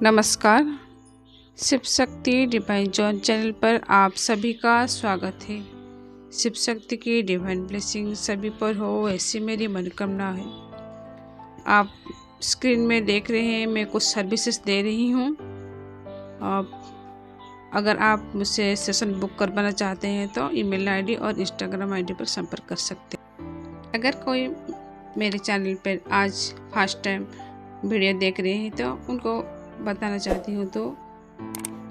नमस्कार। Shiv Shakti divine John channel पर आप सभी का स्वागत है। शिव शक्ति की डिवाइन ब्लेसिंग सभी पर हो, ऐसी मेरी मनोकामना है। आप स्क्रीन में देख रहे हैं, मैं कुछ सर्विसेज दे रही हूँ। अगर आप मुझसे सेशन बुक करवाना चाहते हैं तो ईमेल आईडी और इंस्टाग्राम आईडी पर संपर्क कर सकते हैं। अगर कोई मेरे चैनल पर आज फर्स्ट टाइम वीडियो देख रहे हैं तो उनको बताना चाहती हूँ, तो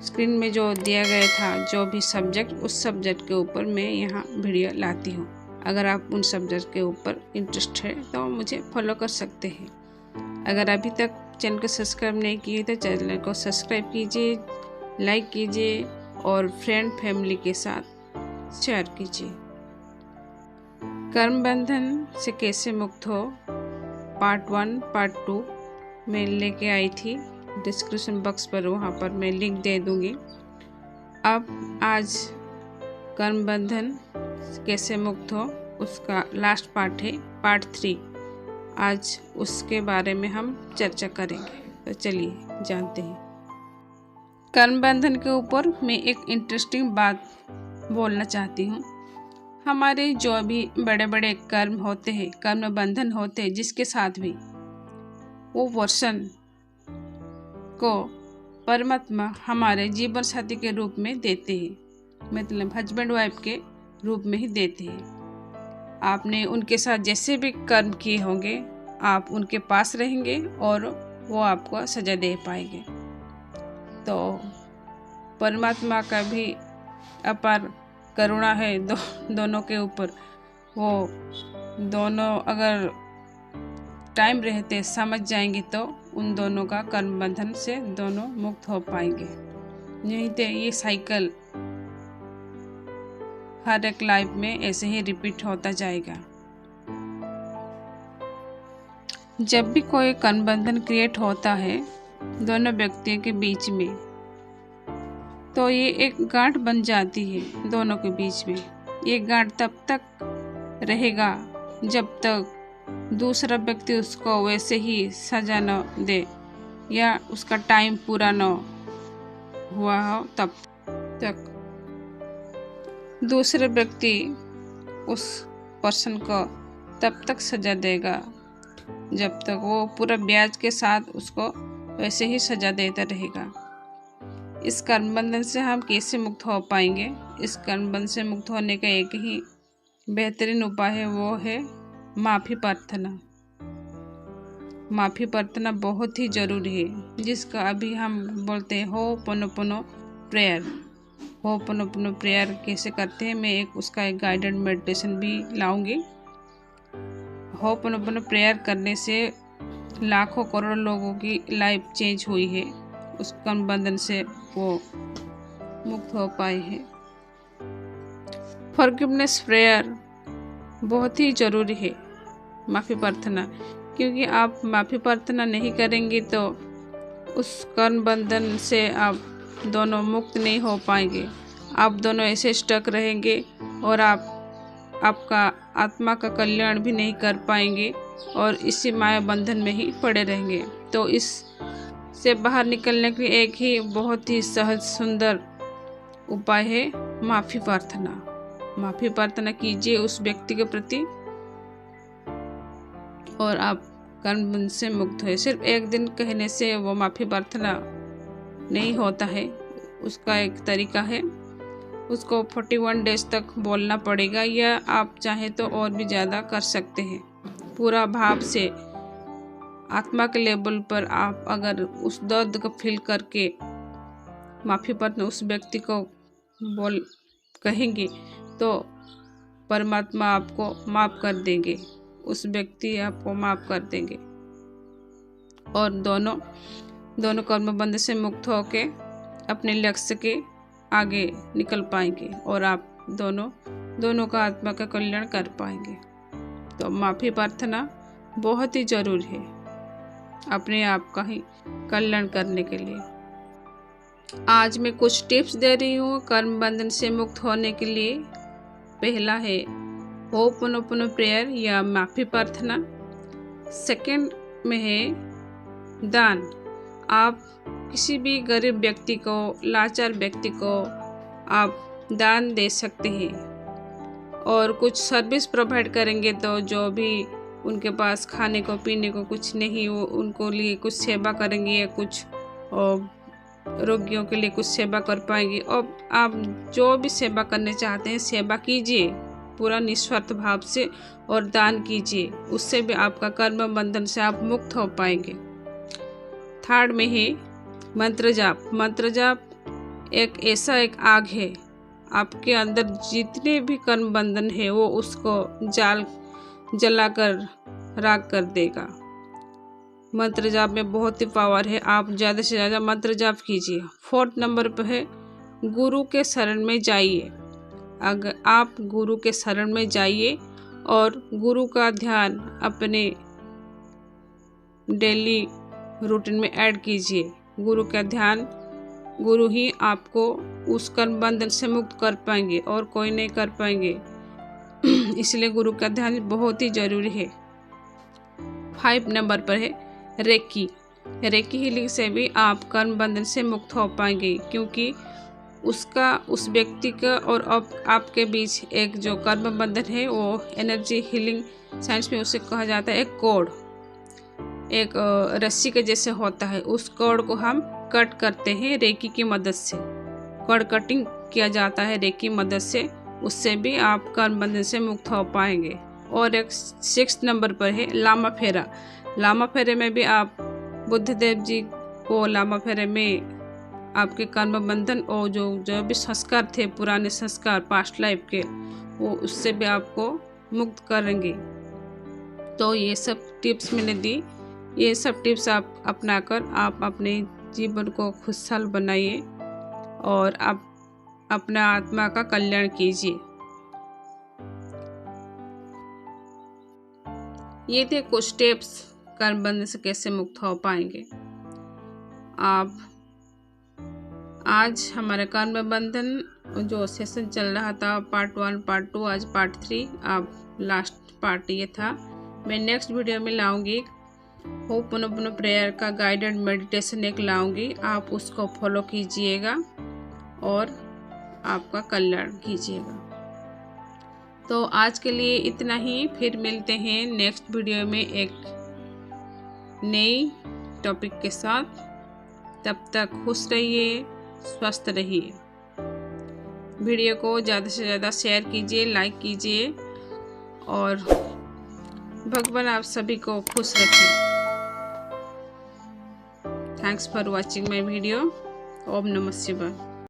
स्क्रीन में जो दिया गया था जो भी सब्जेक्ट, उस सब्जेक्ट के ऊपर मैं यहाँ वीडियो लाती हूँ। अगर आप उन सब्जेक्ट के ऊपर इंटरेस्ट है तो मुझे फॉलो कर सकते हैं। अगर अभी तक चैनल को सब्सक्राइब नहीं किए तो चैनल को सब्सक्राइब कीजिए, लाइक कीजिए और फ्रेंड फैमिली के साथ शेयर कीजिए। कर्म बंधन से कैसे मुक्त हो, पार्ट 1 पार्ट 2 मैं लेके आई थी। डिस्क्रिप्शन बॉक्स पर वहाँ पर मैं लिंक दे दूँगी। अब आज कर्म बंधन कैसे मुक्त हो उसका लास्ट पार्ट है, पार्ट 3। आज उसके बारे में हम चर्चा करेंगे, तो चलिए जानते हैं। कर्म बंधन के ऊपर मैं एक इंटरेस्टिंग बात बोलना चाहती हूँ। हमारे जो भी बड़े बड़े कर्म होते हैं, कर्म बंधन होते हैं, जिसके साथ भी वो वर्षन को परमात्मा हमारे जीवन साथी के रूप में देते हैं, मतलब हस्बैंड वाइफ के रूप में ही देते हैं। आपने उनके साथ जैसे भी कर्म किए होंगे, आप उनके पास रहेंगे और वो आपको सजा दे पाएंगे। तो परमात्मा का भी अपार करुणा है दोनों के ऊपर। वो दोनों अगर टाइम रहते समझ जाएंगे तो उन दोनों का कर्म बंधन से दोनों मुक्त हो पाएंगे। नहीं तो ये साइकिल हर एक लाइफ में ऐसे ही रिपीट होता जाएगा। जब भी कोई कर्म बंधन क्रिएट होता है दोनों व्यक्तियों के बीच में, तो ये एक गांठ बन जाती है दोनों के बीच में। ये गांठ तब तक रहेगा जब तक दूसरा व्यक्ति उसको वैसे ही सजा न दे या उसका टाइम पूरा न हुआ हो, तब तक दूसरे व्यक्ति उस पर्सन को तब तक सजा देगा जब तक वो पूरा ब्याज के साथ उसको वैसे ही सजा देता रहेगा। इस कर्म बंधन से हम कैसे मुक्त हो पाएंगे? इस कर्म बंधन से मुक्त होने का एक ही बेहतरीन उपाय है, वो है माफ़ी प्रार्थना। माफ़ी प्रार्थना बहुत ही ज़रूरी है, जिसका अभी हम बोलते हैं होपोनोपोनो प्रेयर। होपोनोपोनो प्रेयर कैसे करते हैं, मैं उसका एक गाइडेड मेडिटेशन भी लाऊंगी। होपोनोपोनो प्रेयर करने से लाखों करोड़ों लोगों की लाइफ चेंज हुई है, उस कर्म बंधन से वो मुक्त हो पाए हैं। फॉरगिवनेस प्रेयर बहुत ही ज़रूरी है, माफ़ी प्रार्थना, क्योंकि आप माफ़ी प्रार्थना नहीं करेंगे तो उस कर्म बंधन से आप दोनों मुक्त नहीं हो पाएंगे। आप दोनों ऐसे स्टक रहेंगे और आपका आत्मा का कल्याण भी नहीं कर पाएंगे और इसी माया बंधन में ही पड़े रहेंगे। तो इस से बाहर निकलने के लिए एक ही बहुत ही सहज सुंदर उपाय है माफ़ी प्रार्थना। माफ़ी प्रार्थना कीजिए उस व्यक्ति के प्रति और आप कर्म बंधन से मुक्त हुए। सिर्फ एक दिन कहने से वो माफ़ी प्रार्थना नहीं होता है, उसका एक तरीका है। उसको 41 डेज तक बोलना पड़ेगा, या आप चाहें तो और भी ज़्यादा कर सकते हैं। पूरा भाव से आत्मा के लेवल पर आप अगर उस दर्द को फील करके माफ़ी प्रार्थना उस व्यक्ति को कहेंगे तो परमात्मा आपको माफ़ कर देंगे, उस व्यक्ति आपको माफ़ कर देंगे और दोनों कर्म बंधन से मुक्त होके अपने लक्ष्य के आगे निकल पाएंगे और आप दोनों का आत्मा का कल्याण कर पाएंगे। तो माफ़ी प्रार्थना बहुत ही ज़रूरी है अपने आप का ही कल्याण करने के लिए। आज मैं कुछ टिप्स दे रही हूँ कर्म बंधन से मुक्त होने के लिए। पहला है होपोनोपोनो प्रेयर या माफ़ी प्रार्थना। सेकंड में है दान। आप किसी भी गरीब व्यक्ति को, लाचार व्यक्ति को आप दान दे सकते हैं। और कुछ सर्विस प्रोवाइड करेंगे तो जो भी उनके पास खाने को पीने को कुछ नहीं, वो उनको लिए कुछ सेवा करेंगे या कुछ रोगियों के लिए कुछ सेवा कर पाएंगे। और आप जो भी सेवा करने चाहते हैं सेवा कीजिए पूरा निस्वार्थ भाव से और दान कीजिए, उससे भी आपका कर्म बंधन से आप मुक्त हो पाएंगे। थर्ड में है मंत्र जाप। मंत्र जाप एक ऐसा एक आग है, आपके अंदर जितने भी कर्म बंधन है वो उसको जलाकर राख कर देगा। मंत्र जाप में बहुत ही पावर है, आप ज़्यादा से ज़्यादा मंत्र जाप कीजिए। 4th नंबर पर है गुरु के शरण में जाइए। अगर आप गुरु के शरण में जाइए और गुरु का ध्यान अपने डेली रूटीन में ऐड कीजिए। गुरु का ध्यान, गुरु ही आपको उस कर्म बंधन से मुक्त कर पाएंगे और कोई नहीं कर पाएंगे। इसलिए गुरु का ध्यान बहुत ही जरूरी है। 5 नंबर पर है रेकी। रेकी हीलिंग से भी आप कर्म बंधन से मुक्त हो पाएंगे, क्योंकि उस व्यक्ति का और आपके बीच एक जो कर्म बंधन है वो एनर्जी हीलिंग साइंस में उसे कहा जाता है एक कोड, एक रस्सी के जैसे होता है। उस कोड को हम कट करते हैं रेकी की मदद से, कोड कटिंग किया जाता है रेकी की मदद से, उससे भी आप कर्म बंधन से मुक्त हो पाएंगे। और एक 6th नंबर पर है लामा फेरा। लामा फेरे में भी आप बुद्धदेव जी को लामा फेरे में आपके कर्म बंधन और जो भी संस्कार थे, पुराने संस्कार पास्ट लाइफ के, वो उससे भी आपको मुक्त करेंगे। तो ये सब टिप्स मैंने दी, ये सब टिप्स आप अपनाकर आप अपने जीवन को खुशहाल बनाइए और आप अपना आत्मा का कल्याण कीजिए। ये थे कुछ टिप्स कर्म बंधन से कैसे मुक्त हो पाएंगे आप। आज हमारे कर्म बंधन जो सेशन चल रहा था पार्ट 1 पार्ट 2, आज पार्ट 3, अब लास्ट पार्ट ये था। मैं नेक्स्ट वीडियो में लाऊंगी होपनोपोनो प्रेयर का गाइडेड मेडिटेशन एक लाऊंगी, आप उसको फॉलो कीजिएगा और आपका कल्याण कीजिएगा। तो आज के लिए इतना ही, फिर मिलते हैं नेक्स्ट वीडियो में एक नई टॉपिक के साथ। तब तक खुश रहिए, स्वस्थ रहिए। वीडियो को ज़्यादा से ज़्यादा शेयर कीजिए, लाइक कीजिए और भगवान आप सभी को खुश रखें। Thanks for watching my video. ओम नमः शिवाय।